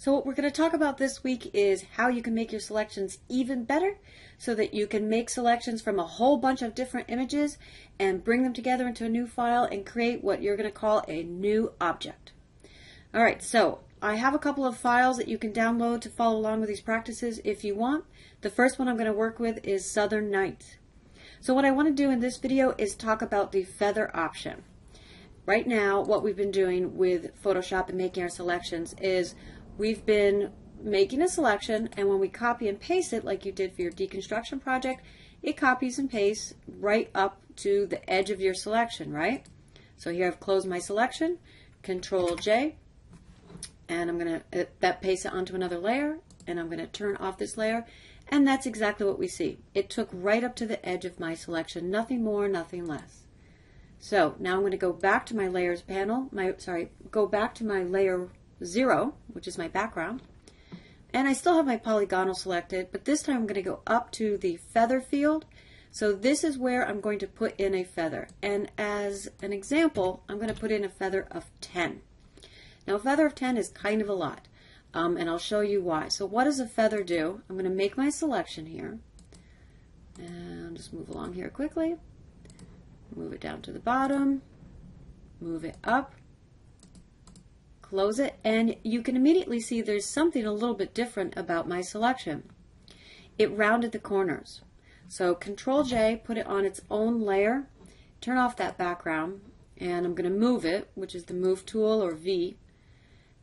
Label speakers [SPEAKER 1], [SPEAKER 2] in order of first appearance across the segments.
[SPEAKER 1] So what we're going to talk about this week is how you can make your selections even better so that you can make selections from a whole bunch of different images and bring them together into a new file and create what you're going to call a new object. All right, so I have a couple of files that you can download to follow along with these practices if you want. The first one I'm going to work with is Southern Nights. So what I want to do in this video is talk about the feather option. Right now, what we've been doing with Photoshop and making our selections is we've been making a selection, and when we copy and paste it like you did for your deconstruction project, it copies and pastes right up to the edge of your selection, right? So here I've closed my selection, Control J, and I'm going to that paste it onto another layer, and I'm going to turn off this layer, and that's exactly what we see. It took right up to the edge of my selection, nothing more, nothing less. So now I'm going to go back to my layers panel, go back to my layer 0, which is my background, and I still have my polygonal selected, but this time I'm going to go up to the feather field. So this is where I'm going to put in a feather, and as an example I'm going to put in a feather of 10. Now a feather of 10 is kind of a lot, and I'll show you why. So what does a feather do? I'm going to make my selection here, and I'll just move along here quickly, move it down to the bottom, move it up, close it, and you can immediately see there's something a little bit different about my selection. It rounded the corners. So Control J, put it on its own layer, turn off that background, and I'm going to move it, which is the move tool or V.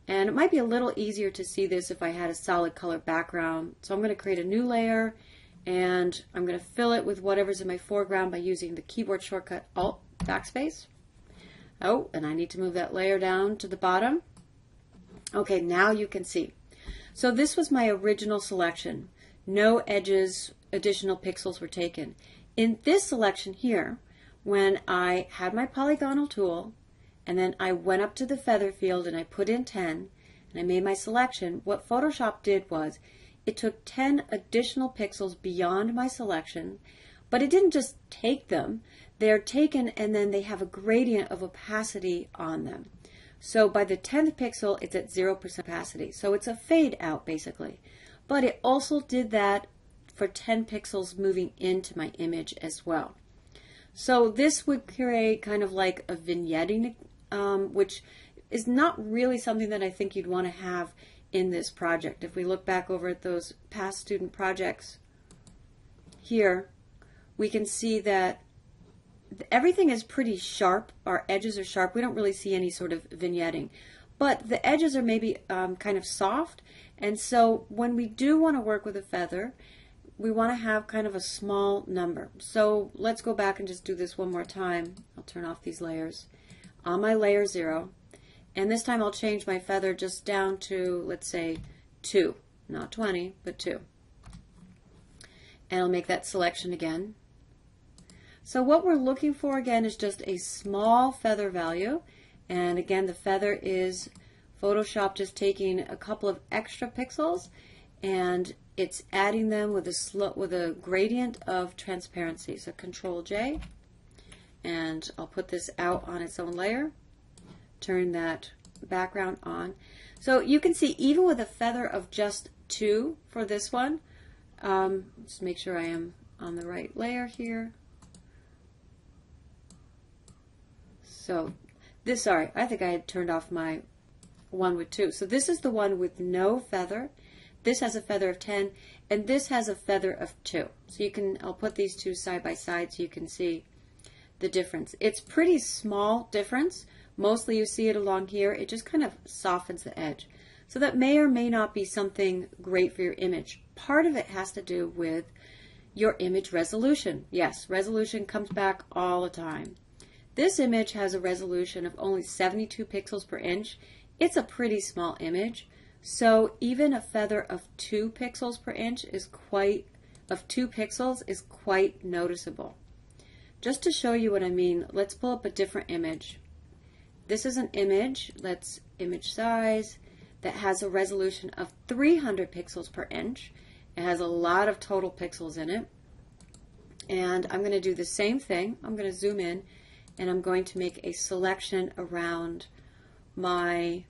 [SPEAKER 1] And it might be a little easier to see this if I had a solid color background. So I'm going to create a new layer, and I'm going to fill it with whatever's in my foreground by using the keyboard shortcut Alt Backspace. Oh, and I need to move that layer down to the bottom. Okay, now you can see. So this was my original selection. No edges, additional pixels were taken. In this selection here, when I had my polygonal tool, and then I went up to the feather field and I put in 10, and I made my selection, what Photoshop did was it took 10 additional pixels beyond my selection, but it didn't just take them. They're taken and then they have a gradient of opacity on them. So by the 10th pixel, it's at 0% opacity. So it's a fade out basically. But it also did that for 10 pixels moving into my image as well. So this would create kind of like a vignetting, which is not really something that I think you'd want to have in this project. If we look back over at those past student projects here, we can see that everything is pretty sharp. Our edges are sharp. We don't really see any sort of vignetting. But the edges are maybe kind of soft. And so when we do want to work with a feather, we want to have kind of a small number. So let's go back and just do this one more time. I'll turn off these layers. On my layer 0. And this time I'll change my feather just down to, let's say, 2. Not 20, but 2. And I'll make that selection again. So what we're looking for again is just a small feather value, and again the feather is Photoshop just taking a couple of extra pixels and it's adding them with a gradient of transparency. So Control J, and I'll put this out on its own layer, turn that background on. So you can see even with a feather of just 2 for this one, just make sure I am on the right layer here. So this, sorry, I think I had turned off my one with 2. So this is the one with no feather. This has a feather of 10, and this has a feather of 2. So you can, I'll put these two side by side so you can see the difference. It's pretty small difference. Mostly you see it along here. It just kind of softens the edge. So that may or may not be something great for your image. Part of it has to do with your image resolution. Yes, resolution comes back all the time. This image has a resolution of only 72 pixels per inch. It's a pretty small image, so even a feather of 2 pixels per inch is quite noticeable. Just to show you what I mean, let's pull up a different image. This is an image, let's image size, that has a resolution of 300 pixels per inch. It has a lot of total pixels in it. And I'm going to do the same thing. I'm going to zoom in and I'm going to make a selection around my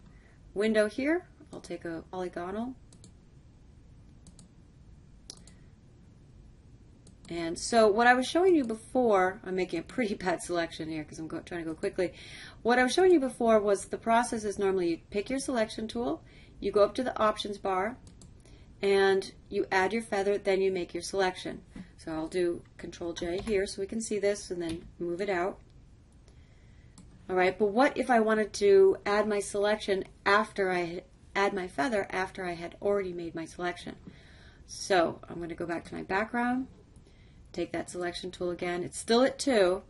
[SPEAKER 1] window here. I'll take a polygonal. And so what I was showing you before, I'm making a pretty bad selection here because I'm trying to go quickly. What I was showing you before was the process is normally you pick your selection tool, you go up to the options bar, and you add your feather, then you make your selection. So I'll do Control J here so we can see this and then move it out. All right, but what if I wanted to add my selection after I add my feather after I had already made my selection? So I'm going to go back to my background. Take that selection tool again. It's still at 2,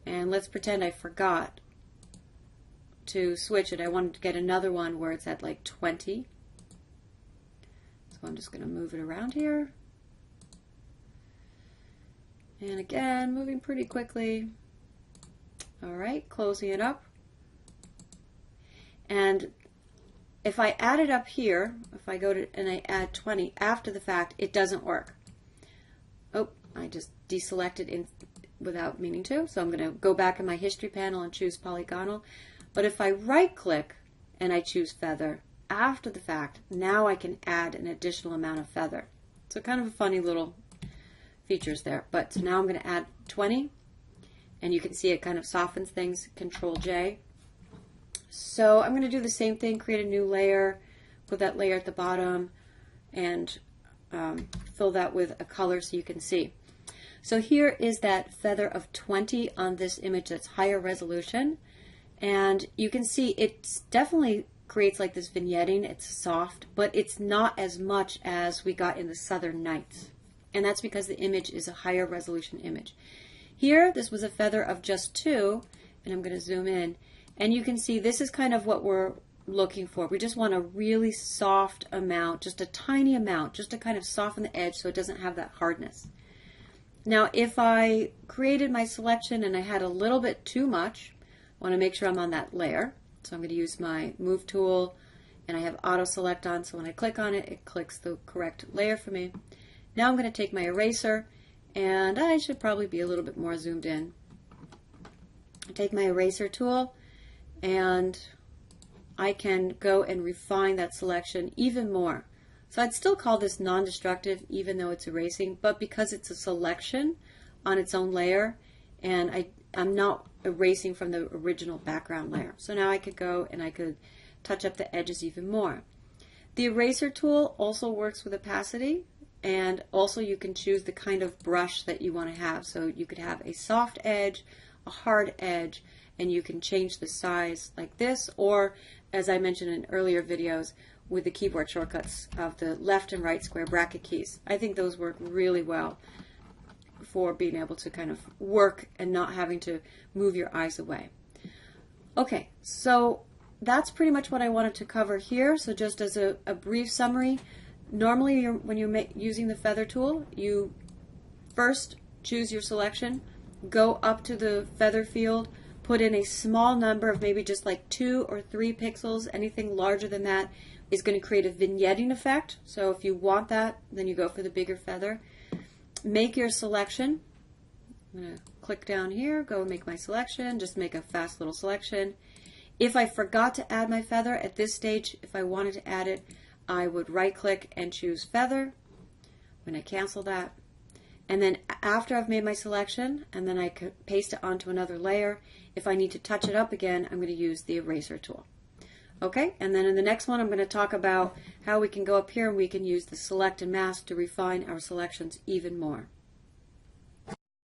[SPEAKER 1] and let's pretend I forgot to switch it. I wanted to get another one where it's at like 20. So I'm just going to move it around here. And again, moving pretty quickly. All right, closing it up. And if I add it up here, if I go to and I add 20 after the fact, it doesn't work. Oh, I just deselected without meaning to, so I'm going to go back in my history panel and choose polygonal. But if I right click and I choose feather after the fact, now I can add an additional amount of feather. So kind of a funny little features there. But so now I'm going to add 20, and you can see it kind of softens things. Control J. So I'm going to do the same thing, create a new layer, put that layer at the bottom, and fill that with a color so you can see. So here is that feather of 20 on this image that's higher resolution, and you can see it definitely creates like this vignetting. It's soft, but it's not as much as we got in the Southern Nights, and that's because the image is a higher resolution image. Here this was a feather of just 2, and I'm going to zoom in, and you can see this is kind of what we're looking for. We just want a really soft amount, just a tiny amount, just to kind of soften the edge so it doesn't have that hardness. Now if I created my selection and I had a little bit too much, I want to make sure I'm on that layer. So I'm going to use my move tool, and I have auto select on, so when I click on it, it clicks the correct layer for me. Now I'm going to take my eraser, and I should probably be a little bit more zoomed in. I take my eraser tool, and I can go and refine that selection even more. So I'd still call this non-destructive even though it's erasing, but because it's a selection on its own layer, and I'm not erasing from the original background layer. So now I could go and I could touch up the edges even more. The eraser tool also works with opacity, and also you can choose the kind of brush that you want to have. So you could have a soft edge, a hard edge, and you can change the size like this, or as I mentioned in earlier videos, with the keyboard shortcuts of the left and right square bracket keys. I think those work really well for being able to kind of work and not having to move your eyes away. Okay, so that's pretty much what I wanted to cover here. So just as a brief summary, normally when you're using the feather tool, you first choose your selection, go up to the feather field, put in a small number of maybe just like 2 or 3 pixels. Anything larger than that is going to create a vignetting effect. So if you want that, then you go for the bigger feather. Make your selection. I'm going to click down here, go make my selection, just make a fast little selection. If I forgot to add my feather at this stage, if I wanted to add it, I would right click and choose feather. I'm going to cancel that. And then after I've made my selection, and then I could paste it onto another layer, if I need to touch it up again, I'm going to use the eraser tool. Okay, and then in the next one I'm going to talk about how we can go up here and we can use the select and mask to refine our selections even more.